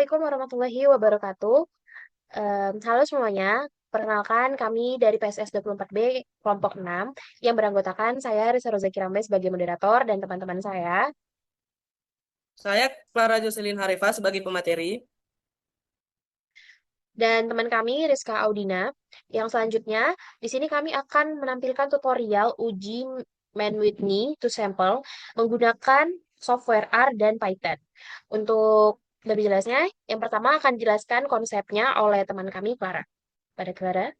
Assalamualaikum warahmatullahi wabarakatuh. Halo semuanya, perkenalkan kami dari PSS 24B kelompok 6 yang beranggotakan saya Risa Rozaki Rambe sebagai moderator dan teman-teman saya. Saya Clara Jocelyn Harifa sebagai pemateri. Dan teman kami Rizka Audina. Yang selanjutnya, di sini kami akan menampilkan tutorial uji Man Whitney to Sample menggunakan software R dan Python. Untuk lebih jelasnya, yang pertama akan dijelaskan konsepnya oleh teman kami Clara. Pada Clara.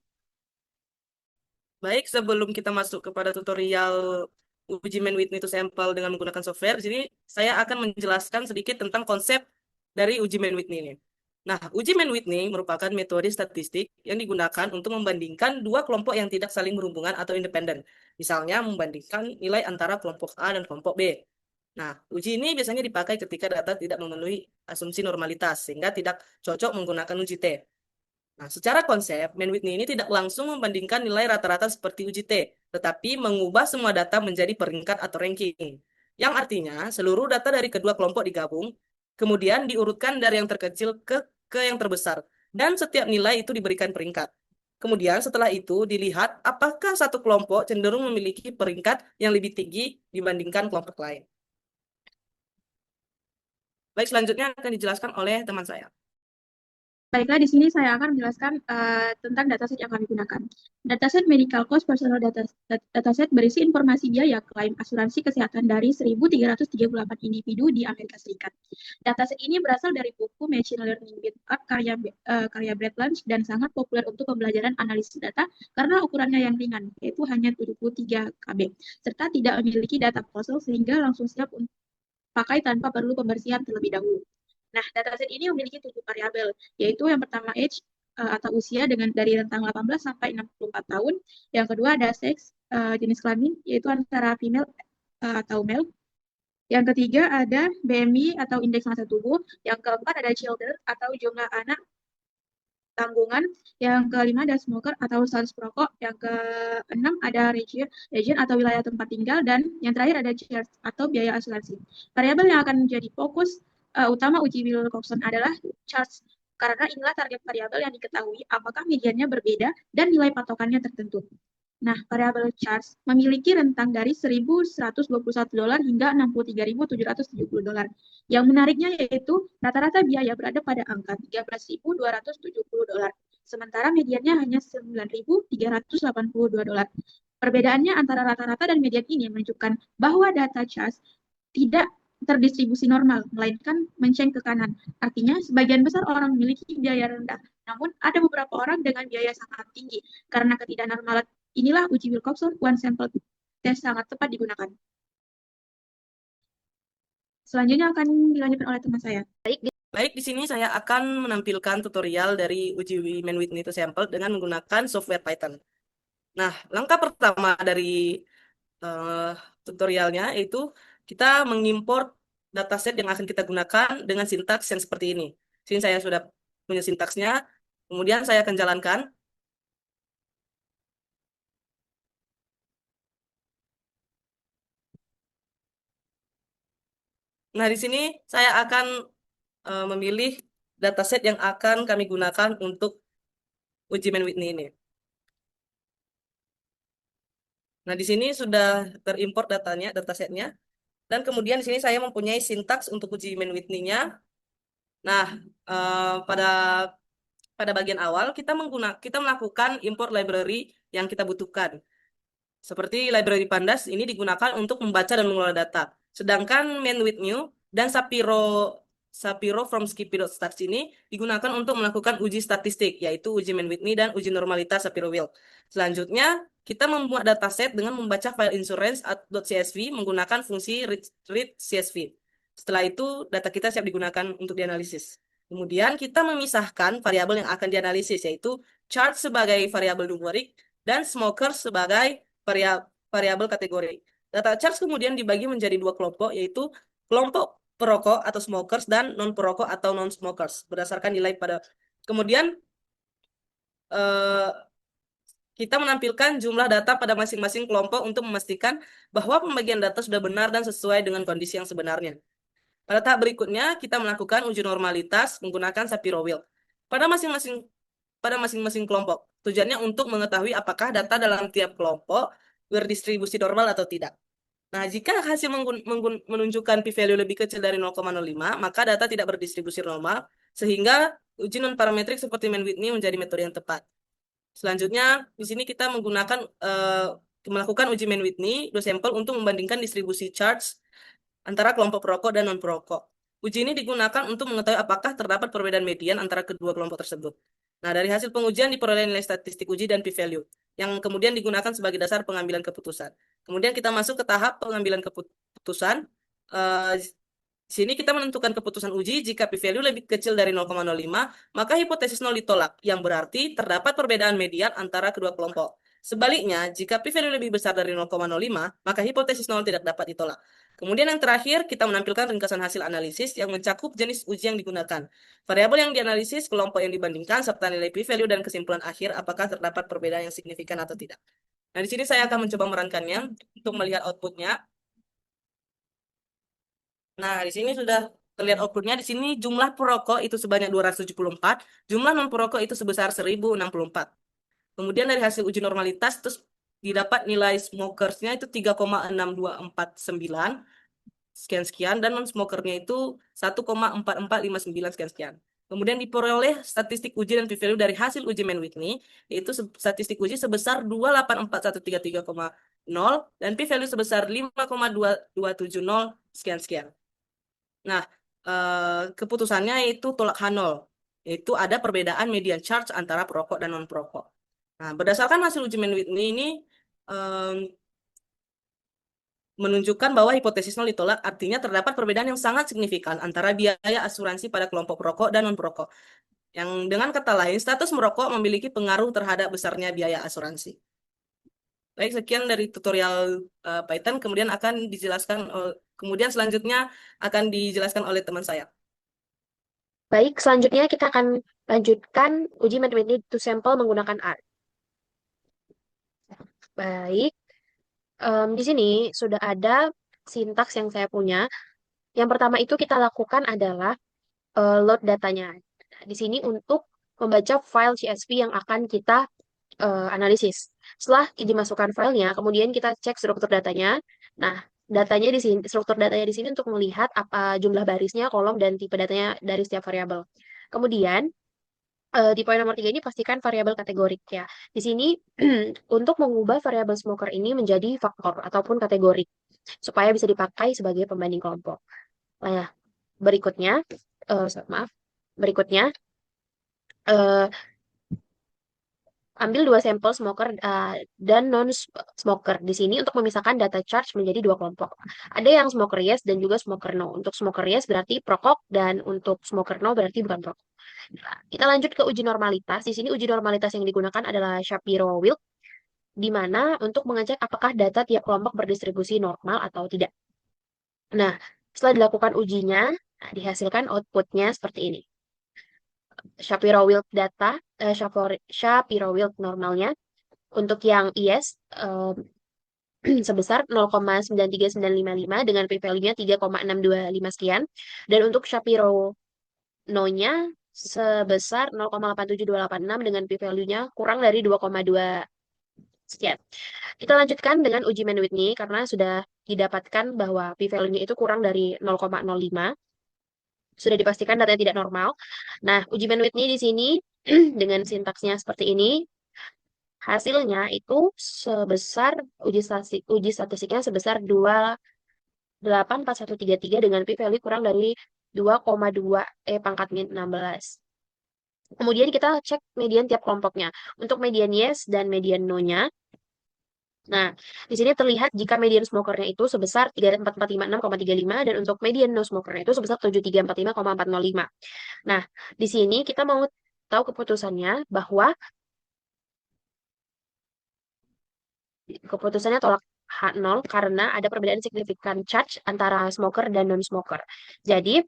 Baik, sebelum kita masuk kepada tutorial uji main Whitney to sampel dengan menggunakan software, di sini saya akan menjelaskan sedikit tentang konsep dari uji main Whitney ini. Nah, uji main Whitney merupakan metode statistik yang digunakan untuk membandingkan dua kelompok yang tidak saling berhubungan atau independen. Misalnya, membandingkan nilai antara kelompok A dan kelompok B. Nah, uji ini biasanya dipakai ketika data tidak memenuhi asumsi normalitas, sehingga tidak cocok menggunakan uji T. Nah, secara konsep, Man Whitney ini tidak langsung membandingkan nilai rata-rata seperti uji T, tetapi mengubah semua data menjadi peringkat atau ranking. Yang artinya, seluruh data dari kedua kelompok digabung, kemudian diurutkan dari yang terkecil ke yang terbesar, dan setiap nilai itu diberikan peringkat. Kemudian setelah itu dilihat apakah satu kelompok cenderung memiliki peringkat yang lebih tinggi dibandingkan kelompok lain. Baik, selanjutnya akan dijelaskan oleh teman saya. Baiklah, di sini saya akan menjelaskan tentang dataset yang kami gunakan. Dataset Medical Cost Personal Dataset berisi informasi biaya klaim asuransi kesehatan dari 1.338 individu di Amerika Serikat. Dataset ini berasal dari buku Machine Learning with R karya Brett Lunch dan sangat populer untuk pembelajaran analisis data karena ukurannya yang ringan, yaitu hanya 73 KB, serta tidak memiliki data fosil sehingga langsung siap untuk pakai tanpa perlu pembersihan terlebih dahulu. Nah, dataset ini memiliki 7 variabel, yaitu yang pertama age atau usia dengan dari rentang 18 sampai 64 tahun. Yang kedua ada seks, jenis kelamin, yaitu antara female atau male. Yang ketiga ada BMI atau indeks massa tubuh. Yang keempat ada children atau jumlah anak tanggungan. Yang kelima ada smoker atau status perokok. Yang keenam ada region atau wilayah tempat tinggal. Dan yang terakhir ada charge atau biaya asuransi. Variabel yang akan menjadi fokus utama uji Wilcoxon adalah charge, karena inilah target variabel yang diketahui apakah mediannya berbeda dan nilai patokannya tertentu. Nah, variabel charge memiliki rentang dari $1.121 hingga $63.770. Yang menariknya yaitu rata-rata biaya berada pada angka $13.270, sementara mediannya hanya $9.382. Perbedaannya antara rata-rata dan median ini menunjukkan bahwa data charge tidak terdistribusi normal, melainkan menceng ke kanan. Artinya, sebagian besar orang memiliki biaya rendah, namun ada beberapa orang dengan biaya sangat tinggi. Karena ketidaknormalan inilah uji Wilcoxon one sample test sangat tepat digunakan. Selanjutnya akan dilanjutkan oleh teman saya. Baik, di sini saya akan menampilkan tutorial dari uji Man Whitney to Sample dengan menggunakan software Python. Nah, langkah pertama dari eh, tutorialnya itu kita mengimport dataset yang akan kita gunakan dengan sintaks yang seperti ini. Sini saya sudah punya sintaksnya, kemudian saya akan jalankan. Nah, di sini saya akan memilih dataset yang akan kami gunakan untuk uji Man Whitney ini. Nah, di sini sudah terimport datanya, datasetnya. Dan kemudian di sini saya mempunyai sintaks untuk uji main Whitney-nya. Nah, pada bagian awal kita melakukan import library yang kita butuhkan. Seperti library Pandas ini digunakan untuk membaca dan mengelola data. Sedangkan main with new dan Sapiro from Skippy.stats ini digunakan untuk melakukan uji statistik, yaitu uji main with me dan uji normalitas Sapiro Will. Selanjutnya, kita membuat dataset dengan membaca file insurance.csv menggunakan fungsi read CSV. Setelah itu, data kita siap digunakan untuk dianalisis. Kemudian kita memisahkan variabel yang akan dianalisis, yaitu chart sebagai variabel numerik dan smoker sebagai variabel kategori. Data charge kemudian dibagi menjadi dua kelompok, yaitu kelompok perokok atau smokers dan non perokok atau non smokers berdasarkan nilai pada. Kemudian eh, kita menampilkan jumlah data pada masing-masing kelompok untuk memastikan bahwa pembagian data sudah benar dan sesuai dengan kondisi yang sebenarnya. Pada tahap berikutnya, kita melakukan uji normalitas menggunakan Shapiro-Wilk pada masing-masing kelompok. Tujuannya untuk mengetahui apakah data dalam tiap kelompok berdistribusi normal atau tidak. Nah, jika hasil menunjukkan p-value lebih kecil dari 0,05, maka data tidak berdistribusi normal, sehingga uji non-parametrik seperti Mann-Whitney menjadi metode yang tepat. Selanjutnya, di sini kita melakukan uji Mann-Whitney dua sampel untuk membandingkan distribusi charge antara kelompok perokok dan non-perokok. Uji ini digunakan untuk mengetahui apakah terdapat perbedaan median antara kedua kelompok tersebut. Nah, dari hasil pengujian diperoleh nilai statistik uji dan p-value, yang kemudian digunakan sebagai dasar pengambilan keputusan. Kemudian kita masuk ke tahap pengambilan keputusan. Di sini kita menentukan keputusan uji jika p-value lebih kecil dari 0,05, maka hipotesis nol ditolak, yang berarti terdapat perbedaan median antara kedua kelompok. Sebaliknya, jika p-value lebih besar dari 0,05, maka hipotesis nol tidak dapat ditolak. Kemudian yang terakhir, kita menampilkan ringkasan hasil analisis yang mencakup jenis uji yang digunakan, variabel yang dianalisis, kelompok yang dibandingkan, serta nilai p-value dan kesimpulan akhir apakah terdapat perbedaan yang signifikan atau tidak. Nah, di sini saya akan mencoba merankannya untuk melihat outputnya. Nah, di sini sudah terlihat outputnya. Di sini jumlah perokok itu sebanyak 274, jumlah non-perokok itu sebesar 1064. Kemudian dari hasil uji normalitas, terus didapat nilai smokersnya itu 3,6249 sekian-sekian, dan non-smokernya itu 1,4459 sekian-sekian. Kemudian diperoleh statistik uji dan p-value dari hasil uji Mann-Whitney, yaitu statistik uji sebesar 2841330 dan p-value sebesar 5,2270 sekian-sekian. Nah, keputusannya itu tolak H0, yaitu ada perbedaan median charge antara perokok dan non-perokok. Nah, berdasarkan hasil uji Mann-Whitney ini menunjukkan bahwa hipotesis nol ditolak, artinya terdapat perbedaan yang sangat signifikan antara biaya asuransi pada kelompok perokok dan non-perokok. Yang dengan kata lain, status merokok memiliki pengaruh terhadap besarnya biaya asuransi. Baik, sekian dari tutorial Python, kemudian selanjutnya akan dijelaskan oleh teman saya. Baik, selanjutnya kita akan lanjutkan uji Mann-Whitney to sample menggunakan R. Baik, di sini sudah ada sintaks yang saya punya. Yang pertama itu kita lakukan adalah load datanya. Di sini untuk membaca file CSV yang akan kita analisis. Setelah dimasukkan filenya, kemudian kita cek struktur datanya. Nah, datanya di sini, struktur datanya di sini untuk melihat apa jumlah barisnya, kolom, dan tipe datanya dari setiap variabel. Kemudian, di poin nomor 3 ini pastikan variabel kategorik ya. Di sini untuk mengubah variabel smoker ini menjadi faktor ataupun kategorik supaya bisa dipakai sebagai pembanding kelompok. Nah, berikutnya, berikutnya ambil 2 sampel smoker dan non-smoker di sini untuk memisahkan data charge menjadi 2 kelompok. Ada yang smoker yes dan juga smoker no. Untuk smoker yes berarti perokok dan untuk smoker no berarti bukan perokok. Nah, kita lanjut ke uji normalitas. Di sini uji normalitas yang digunakan adalah Shapiro-Wilk, di mana untuk mengecek apakah data tiap kelompok berdistribusi normal atau tidak. Nah, setelah dilakukan ujinya, dihasilkan outputnya seperti ini. Shapiro-Wilk data, Shapiro-Wilk normalnya untuk yang yes sebesar 0,93955 dengan p-value-nya 3,625 sekian, dan untuk Shapiro no-nya sebesar 0,87286 dengan p-value-nya kurang dari 2,2 sekian. Kita lanjutkan dengan uji Mann-Whitney karena sudah didapatkan bahwa p-value-nya itu kurang dari 0,05. Sudah dipastikan datanya tidak normal. Nah, uji Mann-Whitney di sini dengan sintaksnya seperti ini. Hasilnya itu sebesar uji statistiknya sebesar 2,84133 dengan p-value kurang dari 2,2 pangkat min 16. Kemudian kita cek median tiap kelompoknya. Untuk median yes dan median no-nya. Nah, di sini terlihat jika median smokernya itu sebesar 34456,35 dan untuk median no smokernya itu sebesar 7345,405. Nah, di sini kita mau tahu keputusannya bahwa keputusannya tolak H0 karena ada perbedaan signifikan charge antara smoker dan non-smoker. Jadi,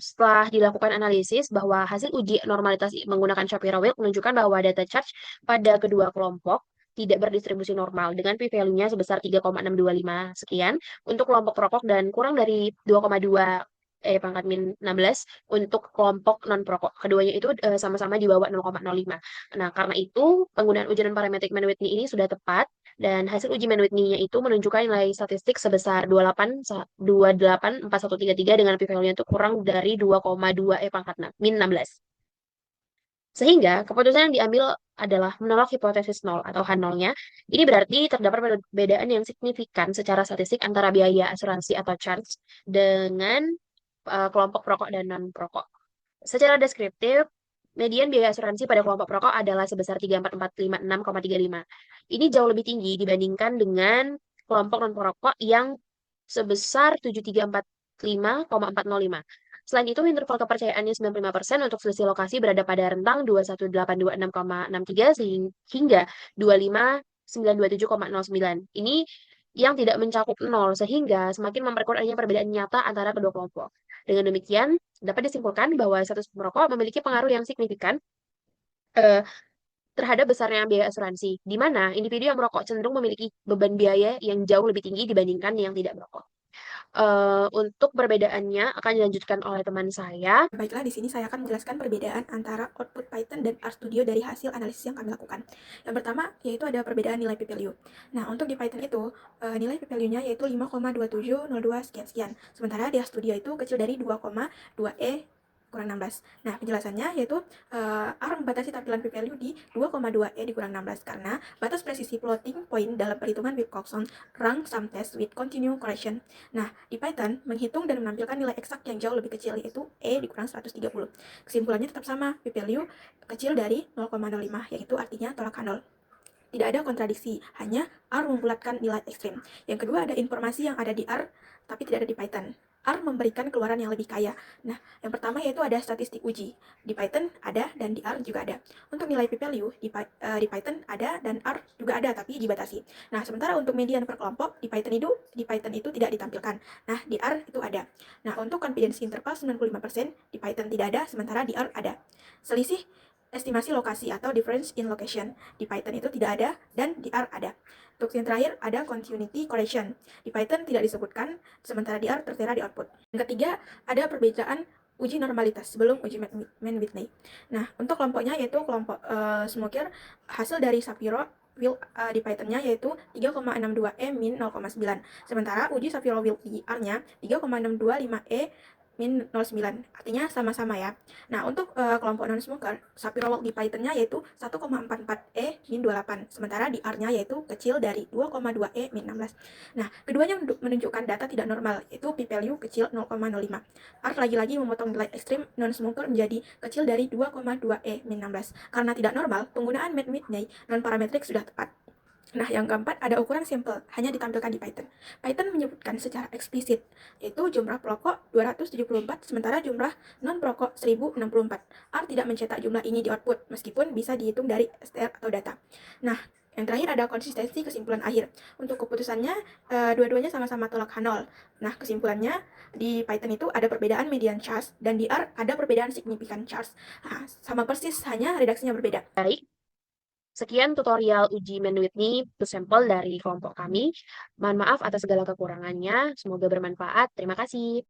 setelah dilakukan analisis bahwa hasil uji normalitas menggunakan Shapiro-Wilk menunjukkan bahwa data charge pada kedua kelompok tidak berdistribusi normal dengan p-value-nya sebesar 3,625 sekian untuk kelompok perokok dan kurang dari 2,2 pangkat min 16 untuk kelompok non-perokok. Keduanya itu sama-sama di bawah 0,05. Nah, karena itu penggunaan ujian parametrik Mann-Whitney ini sudah tepat dan hasil uji Mann-Whitney-nya itu menunjukkan nilai statistik sebesar 284133 dengan p-value-nya itu kurang dari 2,2 pangkat min 16. Sehingga keputusan yang diambil adalah menolak hipotesis nol atau H0-nya. Ini berarti terdapat perbedaan yang signifikan secara statistik antara biaya asuransi atau charge dengan kelompok perokok dan non-perokok. Secara deskriptif, median biaya asuransi pada kelompok perokok adalah sebesar 34456,35. Ini jauh lebih tinggi dibandingkan dengan kelompok non-perokok yang sebesar 7345,405. Selain itu, interval kepercayaannya 95% untuk selisih lokasi berada pada rentang 21826,63 hingga 25927,09. Ini yang tidak mencakup nol, sehingga semakin memperkuat adanya perbedaan nyata antara kedua kelompok. Dengan demikian, dapat disimpulkan bahwa status merokok memiliki pengaruh yang signifikan terhadap besarnya biaya asuransi, di mana individu yang merokok cenderung memiliki beban biaya yang jauh lebih tinggi dibandingkan yang tidak merokok. Untuk perbedaannya akan dilanjutkan oleh teman saya. Baiklah, di sini saya akan menjelaskan perbedaan antara output Python dan RStudio dari hasil analisis yang kami lakukan. Yang pertama, yaitu ada perbedaan nilai p-value. Nah, untuk di Python itu, nilai p-value-nya yaitu 5,2702 sekian-sekian. Sementara di RStudio itu kecil dari 2,2e kurang 16. Nah, penjelasannya yaitu R membatasi tampilan p-value di 2,2e dikurang 16 karena batas presisi floating point dalam perhitungan Wilcoxon rank sum test with continue correction. Nah, di Python menghitung dan menampilkan nilai eksak yang jauh lebih kecil yaitu e dikurang 130. Kesimpulannya tetap sama, p-value kecil dari 0,05 yaitu artinya tolak H0. Tidak ada kontradiksi, hanya R membulatkan nilai ekstrim. Yang kedua ada informasi yang ada di R tapi tidak ada di Python. R memberikan keluaran yang lebih kaya. Nah, yang pertama yaitu ada statistik uji. Di Python ada dan di R juga ada. Untuk nilai p-value di Python ada dan R juga ada tapi dibatasi. Nah, sementara untuk median per kelompok di Python itu tidak ditampilkan. Nah, di R itu ada. Nah, untuk confidence interval 95% di Python tidak ada, sementara di R ada. Selisih estimasi lokasi atau difference in location di Python itu tidak ada dan di R ada. Untuk yang terakhir ada continuity correction. Di Python tidak disebutkan, sementara di R tertera di output. Yang ketiga ada perbedaan uji normalitas sebelum uji Mann-Whitney. Nah, untuk kelompoknya yaitu kelompok Smoker, hasil dari Shapiro-Wilk di Python-nya yaitu 3,62e min 0,9. Sementara uji Shapiro-Wilk di R-nya 3,625e min 0,9, artinya sama-sama ya. Nah, untuk kelompok non-smoker, Shapiro-Wilk di Python-nya yaitu 1,44e min 28, sementara di R-nya yaitu kecil dari 2,2e min 16. Nah, keduanya menunjukkan data tidak normal, yaitu p-value kecil 0,05. R lagi-lagi memotong nilai ekstrim non-smoker menjadi kecil dari 2,2e min 16. Karena tidak normal, penggunaan Mann-Whitney non-parametrik sudah tepat. Nah, yang keempat ada ukuran sampel, hanya ditampilkan di Python. Python menyebutkan secara eksplisit, yaitu jumlah perokok 274, sementara jumlah non-perokok 1064. R tidak mencetak jumlah ini di output, meskipun bisa dihitung dari str atau data. Nah, yang terakhir ada konsistensi kesimpulan akhir. Untuk keputusannya, dua-duanya sama-sama tolak H0. Nah, kesimpulannya di Python itu ada perbedaan median charge, dan di R ada perbedaan signifikan charge. Nah, sama persis, hanya redaksinya berbeda. Baik. Sekian tutorial uji Mann-Whitney to sampel dari kelompok kami. Mohon maaf atas segala kekurangannya. Semoga bermanfaat. Terima kasih.